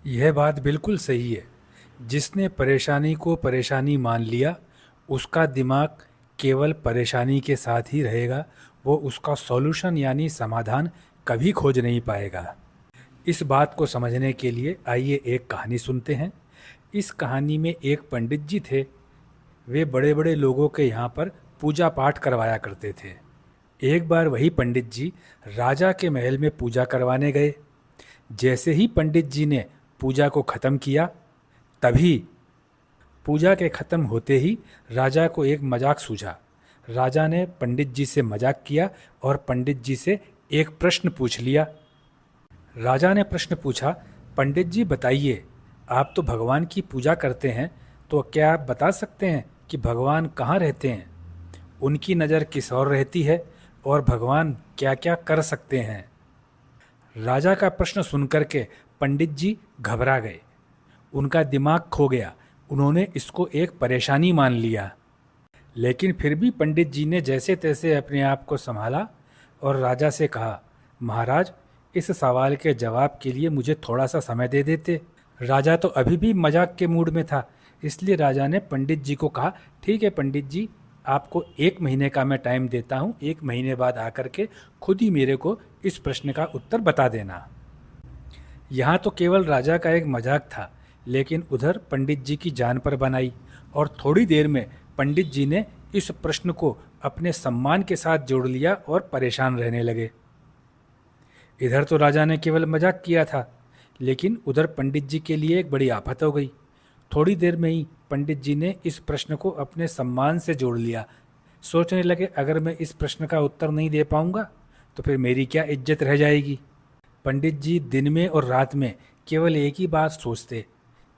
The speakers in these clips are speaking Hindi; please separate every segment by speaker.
Speaker 1: यह बात बिल्कुल सही है। जिसने परेशानी को परेशानी मान लिया, उसका दिमाग केवल परेशानी के साथ ही रहेगा, वो उसका सॉल्यूशन यानी समाधान कभी खोज नहीं पाएगा। इस बात को समझने के लिए आइए एक कहानी सुनते हैं। इस कहानी में एक पंडित जी थे। वे बड़े-बड़े लोगों के यहाँ पर पूजा पाठ करवाया करते थे। एक बार वही पंडित जी राजा के महल में पूजा करवाने गए। जैसे ही पंडित जी ने पूजा को ख़त्म किया, तभी पूजा के ख़त्म होते ही राजा को एक मजाक सूझा। राजा ने पंडित जी से मजाक किया और पंडित जी से एक प्रश्न पूछ लिया। राजा ने प्रश्न पूछा, पंडित जी बताइए, आप तो भगवान की पूजा करते हैं, तो क्या आप बता सकते हैं कि भगवान कहाँ रहते हैं? उनकी नज़र किस ओर रहती है और भगवान क्या क्या कर सकते हैं? राजा का प्रश्न सुनकर के पंडित जी घबरा गए। उनका दिमाग खो गया। उन्होंने इसको एक परेशानी मान लिया। लेकिन फिर भी पंडित जी ने जैसे तैसे अपने आप को संभाला और राजा से कहा, महाराज, इस सवाल के जवाब के लिए मुझे थोड़ा सा समय दे देते। राजा तो अभी भी मजाक के मूड में था, इसलिए राजा ने पंडित जी को कहा, ठीक है पंडित जी, आपको 1 महीने का मैं टाइम देता हूँ। 1 महीने बाद आकर के खुद ही मेरे को इस प्रश्न का उत्तर बता देना। यहाँ तो केवल राजा का एक मजाक था, लेकिन उधर पंडित जी की जान पर बन आई और थोड़ी देर में पंडित जी ने इस प्रश्न को अपने सम्मान के साथ जोड़ लिया और परेशान रहने लगे। इधर तो राजा ने केवल मजाक किया था, लेकिन उधर पंडित जी के लिए एक बड़ी आफत हो गई। थोड़ी देर में ही पंडित जी ने इस प्रश्न को अपने सम्मान से जोड़ लिया। सोचने लगे, अगर मैं इस प्रश्न का उत्तर नहीं दे पाऊंगा तो फिर मेरी क्या इज्जत रह जाएगी। पंडित जी दिन में और रात में केवल एक ही बात सोचते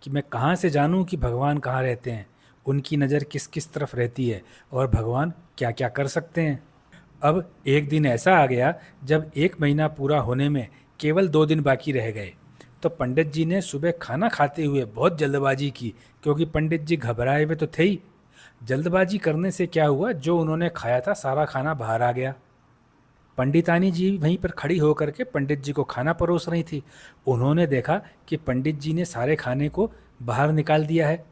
Speaker 1: कि मैं कहाँ से जानूं कि भगवान कहाँ रहते हैं, उनकी नज़र किस किस तरफ रहती है और भगवान क्या क्या कर सकते हैं। अब एक दिन ऐसा आ गया जब 1 महीना पूरा होने में केवल 2 दिन बाकी रह गए। तो पंडित जी ने सुबह खाना खाते हुए बहुत जल्दबाजी की, क्योंकि पंडित जी घबराए हुए तो थे ही। जल्दबाजी करने से क्या हुआ, जो उन्होंने खाया था सारा खाना बाहर आ गया। पंडितानी जी वहीं पर खड़ी होकर के पंडित जी को खाना परोस रही थी। उन्होंने देखा कि पंडित जी ने सारे खाने को बाहर निकाल दिया है।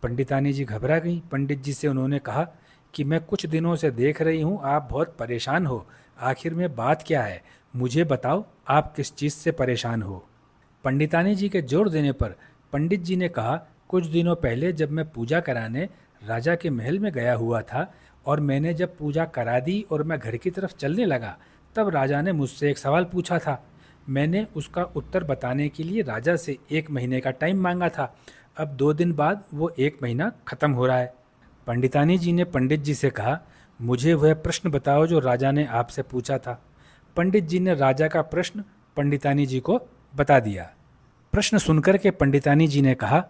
Speaker 1: पंडितानी जी घबरा गई। पंडित जी से उन्होंने कहा कि मैं कुछ दिनों से देख रही हूँ आप बहुत परेशान हो, आखिर में बात क्या है, मुझे बताओ आप किस चीज़ से परेशान हो। पंडितानी जी के जोर देने पर पंडित जी ने कहा, कुछ दिनों पहले जब मैं पूजा कराने राजा के महल में गया हुआ था और मैंने जब पूजा करा दी और मैं घर की तरफ चलने लगा, तब राजा ने मुझसे एक सवाल पूछा था। मैंने उसका उत्तर बताने के लिए राजा से 1 महीने का टाइम मांगा था। अब 2 दिन बाद वो 1 महीना ख़त्म हो रहा है। पंडितानी जी ने पंडित जी से कहा, मुझे वह प्रश्न बताओ जो राजा ने आपसे पूछा था। पंडित जी ने राजा का प्रश्न पंडितानी जी को बता दिया। प्रश्न सुनकर के पंडितानी जी ने कहा,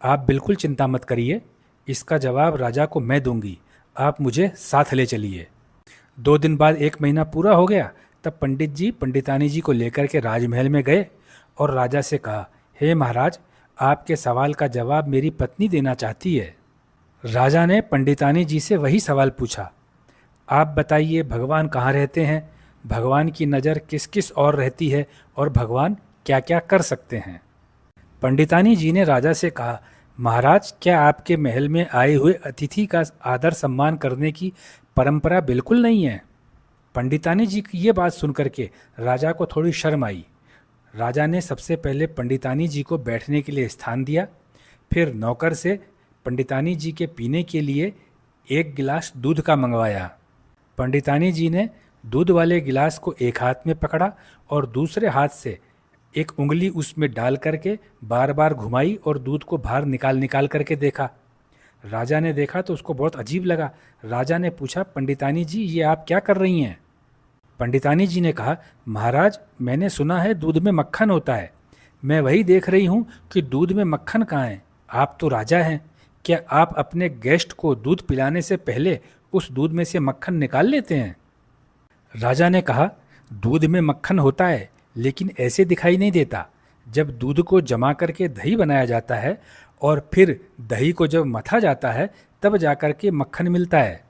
Speaker 1: आप बिल्कुल चिंता मत करिए, इसका जवाब राजा को मैं दूंगी, आप मुझे साथ ले चलिए। 2 दिन बाद 1 महीना पूरा हो गया। तब पंडित जी पंडितानी जी को लेकर के राजमहल में गए और राजा से कहा, हे महाराज, आपके सवाल का जवाब मेरी पत्नी देना चाहती है। राजा ने पंडितानी जी से वही सवाल पूछा, आप बताइए भगवान कहाँ रहते हैं, भगवान की नज़र किस किस ओर रहती है और भगवान क्या क्या कर सकते हैं। पंडितानी जी ने राजा से कहा, महाराज, क्या आपके महल में आए हुए अतिथि का आदर सम्मान करने की परंपरा बिल्कुल नहीं है? पंडितानी जी की ये बात सुनकर के राजा को थोड़ी शर्म आई। राजा ने सबसे पहले पंडितानी जी को बैठने के लिए स्थान दिया, फिर नौकर से पंडितानी जी के पीने के लिए एक गिलास दूध का मंगवाया। पंडितानी जी ने दूध वाले गिलास को एक हाथ में पकड़ा और दूसरे हाथ से एक उंगली उसमें डाल करके बार बार घुमाई और दूध को बाहर निकाल निकाल करके देखा। राजा ने देखा तो उसको बहुत अजीब लगा। राजा ने पूछा, पंडितानी जी, ये आप क्या कर रही हैं? पंडितानी जी ने कहा, महाराज, मैंने सुना है दूध में मक्खन होता है, मैं वही देख रही हूँ कि दूध में मक्खन कहाँ है। आप तो राजा हैं, क्या आप अपने गेस्ट को दूध पिलाने से पहले उस दूध में से मक्खन निकाल लेते हैं? राजा ने कहा, दूध में मक्खन होता है, लेकिन ऐसे दिखाई नहीं देता। जब दूध को जमा करके दही बनाया जाता है और फिर दही को जब मथा जाता है, तब जाकर के मक्खन मिलता है।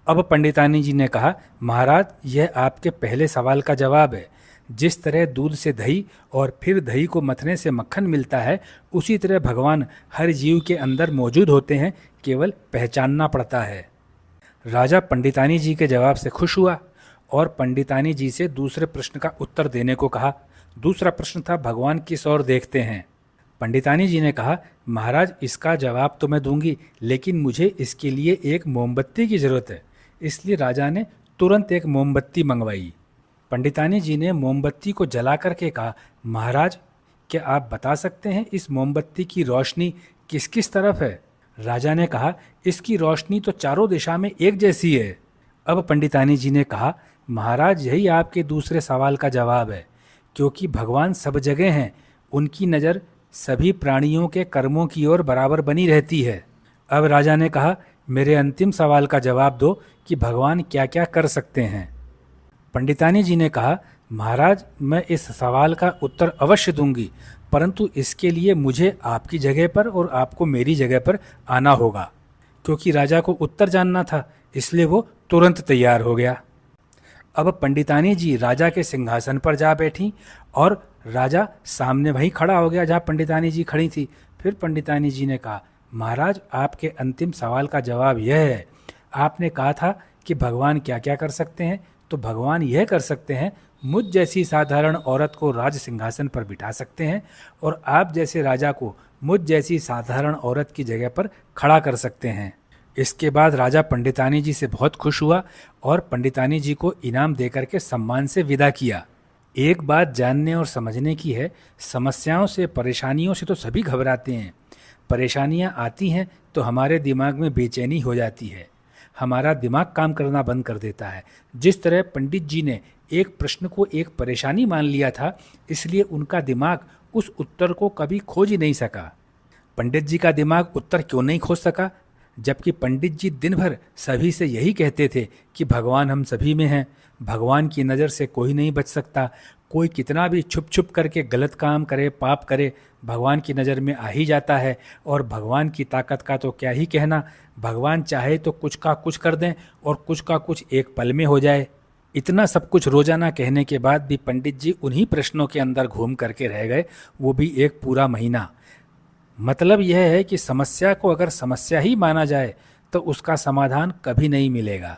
Speaker 1: अब पंडितानी जी ने कहा, महाराज, यह आपके पहले सवाल का जवाब है। जिस तरह दूध से दही और फिर दही को मथने से मक्खन मिलता है, उसी तरह भगवान हर जीव के अंदर मौजूद होते हैं, केवल पहचानना पड़ता है। राजा पंडितानी जी के जवाब से खुश हुआ और पंडितानी जी से दूसरे प्रश्न का उत्तर देने को कहा। दूसरा प्रश्न था, भगवान किस ओर देखते हैं? पंडितानी जी ने कहा, महाराज इसका जवाब तो मैं दूंगी, लेकिन मुझे इसके लिए एक मोमबत्ती की ज़रूरत है। इसलिए राजा ने तुरंत एक मोमबत्ती मंगवाई। पंडितानी जी ने मोमबत्ती को जला करके कहा, महाराज क्या आप बता सकते हैं इस मोमबत्ती की रोशनी किस किस तरफ है? राजा ने कहा, इसकी रोशनी तो चारों दिशा में एक जैसी है। अब पंडितानी जी ने कहा, महाराज यही आपके दूसरे सवाल का जवाब है, क्योंकि भगवान सब जगह हैं, उनकी नज़र सभी प्राणियों के कर्मों की ओर बराबर बनी रहती है। अब राजा ने कहा, मेरे अंतिम सवाल का जवाब दो कि भगवान क्या क्या कर सकते हैं। पंडितानी जी ने कहा, महाराज मैं इस सवाल का उत्तर अवश्य दूंगी, परंतु इसके लिए मुझे आपकी जगह पर और आपको मेरी जगह पर आना होगा। क्योंकि राजा को उत्तर जानना था, इसलिए वो तुरंत तैयार हो गया। अब पंडितानी जी राजा के सिंहासन पर जा बैठी और राजा सामने वहीं खड़ा हो गया जहाँ पंडितानी जी खड़ी थी। फिर पंडितानी जी ने कहा, महाराज आपके अंतिम सवाल का जवाब यह है, आपने कहा था कि भगवान क्या क्या कर सकते हैं, तो भगवान यह कर सकते हैं, मुझ जैसी साधारण औरत को राज सिंहासन पर बिठा सकते हैं और आप जैसे राजा को मुझ जैसी साधारण औरत की जगह पर खड़ा कर सकते हैं। इसके बाद राजा पंडितानी जी से बहुत खुश हुआ और पंडितानी जी को इनाम देकर के सम्मान से विदा किया। एक बात जानने और समझने की है, समस्याओं से परेशानियों से तो सभी घबराते हैं। परेशानियां आती हैं तो हमारे दिमाग में बेचैनी हो जाती है, हमारा दिमाग काम करना बंद कर देता है। जिस तरह पंडित जी ने एक प्रश्न को एक परेशानी मान लिया था, इसलिए उनका दिमाग उस उत्तर को कभी खोज ही नहीं सका। पंडित जी का दिमाग उत्तर क्यों नहीं खोज सका? जबकि पंडित जी दिन भर सभी से यही कहते थे कि भगवान हम सभी में हैं, भगवान की नज़र से कोई नहीं बच सकता, कोई कितना भी छुप छुप करके गलत काम करे, पाप करे, भगवान की नज़र में आ ही जाता है। और भगवान की ताकत का तो क्या ही कहना, भगवान चाहे तो कुछ का कुछ कर दें और कुछ का कुछ एक पल में हो जाए। इतना सब कुछ रोजाना कहने के बाद भी पंडित जी उन्हीं प्रश्नों के अंदर घूम करके रह गए, वो भी एक पूरा महीना। मतलब यह है कि समस्या को अगर समस्या ही माना जाए तो उसका समाधान कभी नहीं मिलेगा।